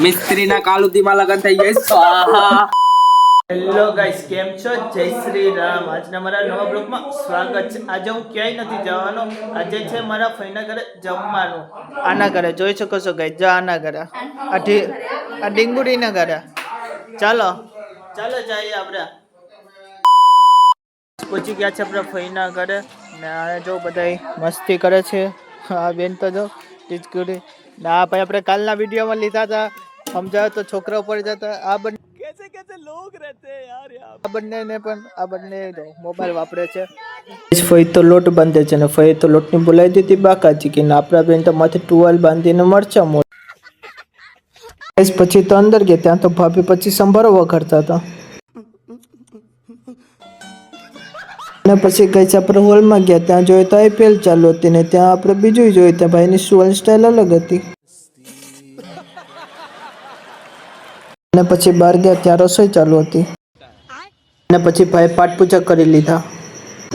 મિસ્ત્રીના કાલુદીમાં લગન થઈ જાય સ્વાહા. હેલો ગાઈસ, કેમ છો? જય શ્રી રામ. આજના મારા નવા બ્લોગમાં સ્વાગત છે. આજે હું ક્યાંય નથી જવાનો. આજે છે મારા ફઈના ઘરે જમવાનું. આના ઘરે જોઈ શકો છો ગાઈસ, જો આના ઘરે, આ ડીંગુડીના ઘરે. ચાલો ચાલો જઈએ આપણે. પહોંચી ગયા છે આપણા ફઈના ઘરે ને આ જો બધા મસ્તી કરે છે. આ બેન તો જો ટીચકુડી ને આ ભાઈ આપણે કાલના વિડીયોમાં લીધા હતા, સમજાવે તો છોકરા ઉપર જતા. આ બંને कैसे लोग रहते हैं यार यहाँ. આ બંને મોબાઈલ વાપરે છે. ફઈ તો લોટ બાંધે છે ને ફઈ તો લોટની બોલાવી દીધી બાકાજી કે આપણા બેન તો માથે ટુવાલ બાંધીને મરચા મોડ. પછી તો અંદર ગયા, ત્યાં તો ભાભી પછી સંભારો વઘારતા હતા. અને પછી ગઈ આપણે હોલમાં ગયા, ત્યાં જોયું તો IPL ચાલુ હતી ને ત્યાં આપણે બીજું જોયું, ત્યાં ભાઈની સુવલ સ્ટાઇલ અલગ હતી. અને પછી બહાર ગયા ત્યાં રસોઈ ચાલુ હતી અને પછી ભાઈ પાઠ પૂજા કરી લીધા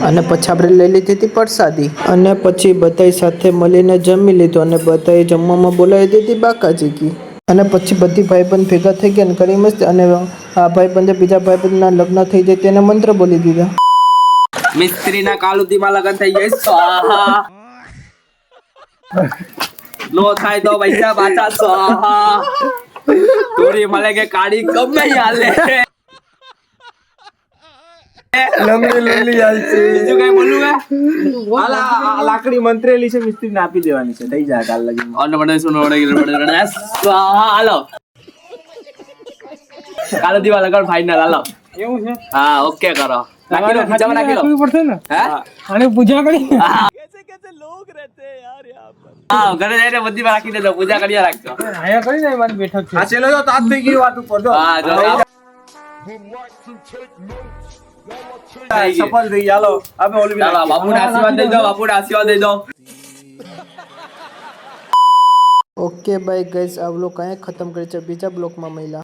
અને પછી આપણે લઈ લીધી હતી પ્રસાદી અને પછી બધાય સાથે મળીને જમી લીધું અને બધાએ જમવામાં બોલાવી દીધી બાકાજી કી. અને પછી બધી ભાઈબંધ ભેગા થઈ ગયા ને કરી મસ્ત. અને આ ભાઈબંધે બીજા ભાઈબંધના લગ્ન થઈ જાય તેને મંત્ર બોલી દીધા. મિસ્ત્રીના કાલુદીમાં લગન થઈ જાય સ્વાહા. નો થાય તો પૈસા પાછા સ્વાહા. તોરી મળે કે કાળી ગમે હાલે. લંબી હાલ છે. બીજું કઈ બોલવું હે? આ લાકડી મંત્રેલી છે, મિસ્ત્રીને આપી દેવાની છે, થઈ જાય કાલ લગી. અને મને શું નોડે સ્વાહા. હાલો કાલુદીમાં લગન ફાઇનલ. હાલો એવું છે? હા, ઓકે કરો. નાખી લો, ખીચામાં નાખી લો. પડશે ને. હે? આને પૂજા કરી. कैसे लोग रहते हैं यार यहाँ पर. હા, ઘરે જઈને બધી રાખી દેજો, પૂજા કરી રાખજો. આયા કરીને મારી બેઠક છે. આ ચેલો જો તાત થઈ ગઈ વાત ઉપર જો. હા, જો સફળ થઈ ચાલો. હવે ઓલી ચાલો, બાપુને આશીર્વાદ દઈ દો, બાપુને આશીર્વાદ દઈ દો. ઓકે બાય ગાઈસ, આ બ્લોગ અહીંયા ખતમ કરી છે. બીજા બ્લોગમાં મળ્યા.